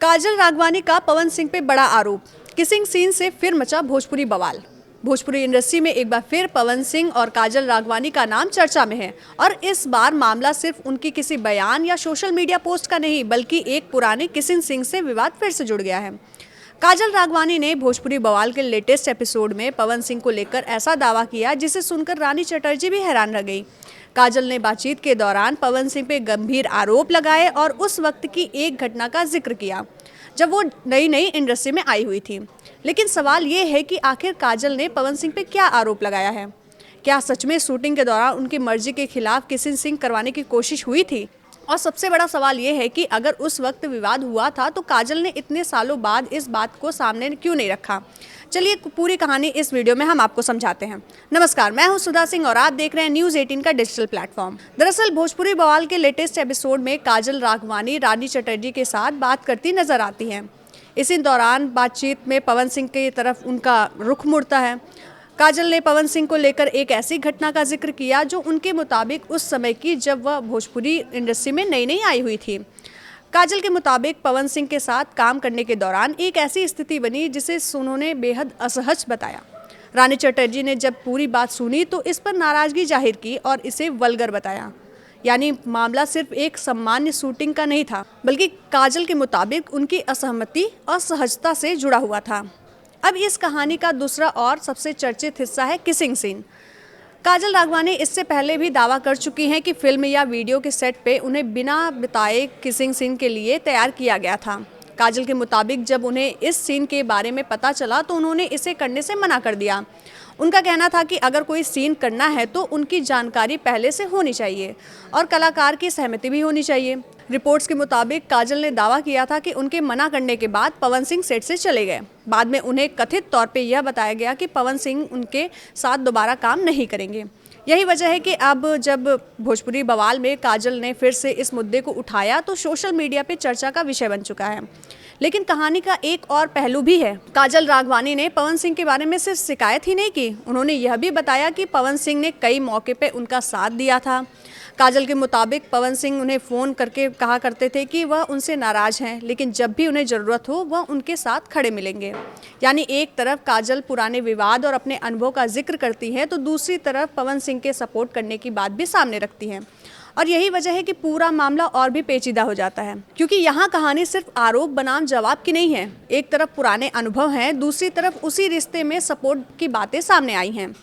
काजल राघवानी का पवन सिंह पे बड़ा आरोप। किसिंग सीन से फिर मचा भोजपुरी बवाल। भोजपुरी इंडस्ट्री में एक बार फिर पवन सिंह और काजल राघवानी का नाम चर्चा में है और इस बार मामला सिर्फ उनकी किसी बयान या सोशल मीडिया पोस्ट का नहीं बल्कि एक पुराने किसिंग सीन से विवाद फिर से जुड़ गया है। काजल राघवानी ने भोजपुरी बवाल के लेटेस्ट एपिसोड में पवन सिंह को लेकर ऐसा दावा किया जिसे सुनकर रानी चटर्जी भी हैरान रह गई। काजल ने बातचीत के दौरान पवन सिंह पे गंभीर आरोप लगाए और उस वक्त की एक घटना का जिक्र किया जब वो नई नई इंडस्ट्री में आई हुई थी। लेकिन सवाल ये है कि आखिर काजल ने पवन सिंह पे क्या आरोप लगाया है? क्या सच में शूटिंग के दौरान उनकी मर्जी के खिलाफ किसिंग सीन करवाने की कोशिश हुई थी? और सबसे बड़ा सवाल ये है कि अगर उस वक्त विवाद हुआ था तो काजल ने इतने सालों बाद इस बात को सामने क्यों नहीं रखा? चलिए पूरी कहानी इस वीडियो में हम आपको समझाते हैं। नमस्कार, मैं हूं सुधा सिंह और आप देख रहे हैं न्यूज़ 18 का डिजिटल प्लेटफॉर्म। दरअसल भोजपुरी बवाल के लेटेस्ट एपिसोड में काजल राघवानी रानी चटर्जी के साथ बात करती नजर आती हैं। इसी दौरान बातचीत में पवन सिंह की तरफ उनका रुख मुड़ता है। काजल ने पवन सिंह को लेकर एक ऐसी घटना का जिक्र किया जो उनके मुताबिक उस समय की जब वह भोजपुरी इंडस्ट्री में नई नई आई हुई थी। काजल के मुताबिक पवन सिंह के साथ काम करने के दौरान एक ऐसी स्थिति बनी जिसे उन्होंने बेहद असहज बताया। रानी चटर्जी ने जब पूरी बात सुनी तो इस पर नाराजगी जाहिर की और इसे वल्गर बताया। यानी मामला सिर्फ एक सामान्य शूटिंग का नहीं था बल्कि काजल के मुताबिक उनकी असहमति और असहजता से जुड़ा हुआ था। अब इस कहानी का दूसरा और सबसे चर्चित हिस्सा है किसिंग सीन। काजल राघवानी इससे पहले भी दावा कर चुकी हैं कि फिल्म या वीडियो के सेट पे उन्हें बिना बताए किसिंग सीन के लिए तैयार किया गया था। काजल के मुताबिक जब उन्हें इस सीन के बारे में पता चला तो उन्होंने इसे करने से मना कर दिया। उनका कहना था कि अगर कोई सीन करना है तो उनकी जानकारी पहले से होनी चाहिए और कलाकार की सहमति भी होनी चाहिए। रिपोर्ट्स के मुताबिक काजल ने दावा किया था कि उनके मना करने के बाद पवन सिंह सेट से चले गए। बाद में उन्हें कथित तौर पे यह बताया गया कि पवन सिंह उनके साथ दोबारा काम नहीं करेंगे। यही वजह है कि अब जब भोजपुरी बवाल में काजल ने फिर से इस मुद्दे को उठाया तो सोशल मीडिया पे चर्चा का विषय बन चुका है। लेकिन कहानी का एक और पहलू भी है। काजल राघवानी ने पवन सिंह के बारे में सिर्फ शिकायत ही नहीं की, उन्होंने यह भी बताया कि पवन सिंह ने कई मौके पे उनका साथ दिया था। काजल के मुताबिक पवन सिंह उन्हें फ़ोन करके कहा करते थे कि वह उनसे नाराज़ हैं, लेकिन जब भी उन्हें ज़रूरत हो वह उनके साथ खड़े मिलेंगे। यानी एक तरफ काजल पुराने विवाद और अपने अनुभव का जिक्र करती है तो दूसरी तरफ पवन सिंह के सपोर्ट करने की बात भी सामने रखती हैं। और यही वजह है कि पूरा मामला और भी पेचीदा हो जाता है, क्योंकि यहाँ कहानी सिर्फ आरोप बनाम जवाब की नहीं है। एक तरफ पुराने अनुभव हैं, दूसरी तरफ उसी रिश्ते में सपोर्ट की बातें सामने आई हैं।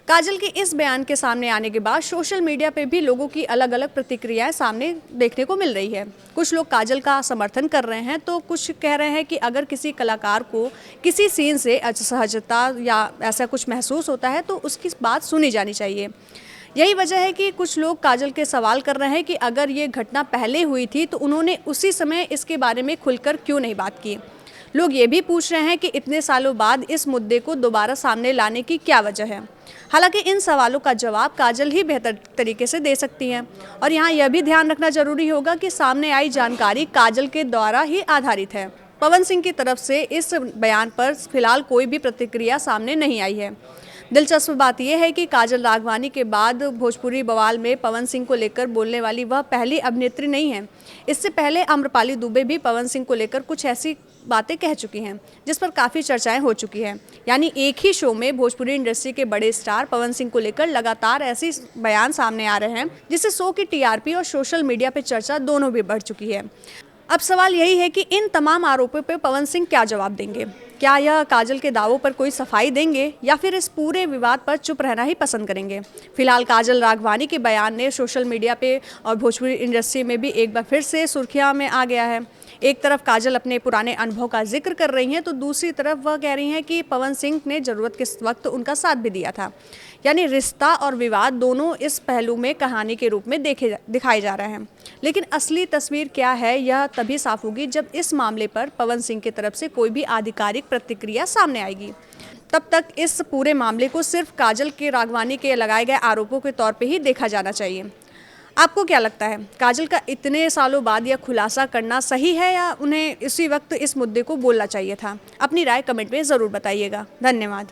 काजल के इस बयान के सामने आने के बाद सोशल मीडिया पे भी लोगों की अलग अलग प्रतिक्रियाएं सामने देखने को मिल रही है। कुछ लोग काजल का समर्थन कर रहे हैं तो कुछ कह रहे हैं कि अगर किसी कलाकार को किसी सीन से असहजता या ऐसा कुछ महसूस होता है तो उसकी बात सुनी जानी चाहिए। यही वजह है कि कुछ लोग काजल के सवाल कर रहे हैं कि अगर ये घटना पहले हुई थी तो उन्होंने उसी समय इसके बारे में खुलकर क्यों नहीं बात की। लोग ये भी पूछ रहे हैं कि इतने सालों बाद इस मुद्दे को दोबारा सामने लाने की क्या वजह है। हालांकि इन सवालों का जवाब काजल ही बेहतर तरीके से दे सकती हैं और यहाँ यह भी ध्यान रखना जरूरी होगा कि सामने आई जानकारी काजल के द्वारा ही आधारित है। पवन सिंह की तरफ से इस बयान पर फिलहाल कोई भी प्रतिक्रिया सामने नहीं आई है। दिलचस्प बात यह है कि काजल राघवानी के बाद भोजपुरी बवाल में पवन सिंह को लेकर बोलने वाली वह पहली अभिनेत्री नहीं है। इससे पहले आम्रपाली दुबे भी पवन सिंह को लेकर कुछ ऐसी बातें कह चुकी हैं जिस पर काफ़ी चर्चाएं हो चुकी हैं। यानी एक ही शो में भोजपुरी इंडस्ट्री के बड़े स्टार पवन सिंह को लेकर लगातार ऐसी बयान सामने आ रहे हैं जिससे शो की टीआरपी और सोशल मीडिया पर चर्चा दोनों भी बढ़ चुकी है। अब सवाल यही है कि इन तमाम आरोपों पर पवन सिंह क्या जवाब देंगे? क्या यह काजल के दावों पर कोई सफाई देंगे या फिर इस पूरे विवाद पर चुप रहना ही पसंद करेंगे? फिलहाल काजल राघवानी के बयान ने सोशल मीडिया पे और भोजपुरी इंडस्ट्री में भी एक बार फिर से सुर्खियां में आ गया है। एक तरफ काजल अपने पुराने अनुभव का जिक्र कर रही हैं तो दूसरी तरफ वह कह रही हैं कि पवन सिंह ने ज़रूरत के वक्त उनका साथ भी दिया था। यानी रिश्ता और विवाद दोनों इस पहलू में कहानी के रूप में दिखाए जा रहे हैं। लेकिन असली तस्वीर क्या है यह तभी साफ होगी जब इस मामले पर पवन सिंह की तरफ से कोई भी आधिकारिक प्रतिक्रिया सामने आएगी। तब तक इस पूरे मामले को सिर्फ काजल के राघवानी के लगाए गए आरोपों के तौर पे ही देखा जाना चाहिए। आपको क्या लगता है, काजल का इतने सालों बाद यह खुलासा करना सही है या उन्हें इसी वक्त इस मुद्दे को बोलना चाहिए था? अपनी राय कमेंट में ज़रूर बताइएगा। धन्यवाद।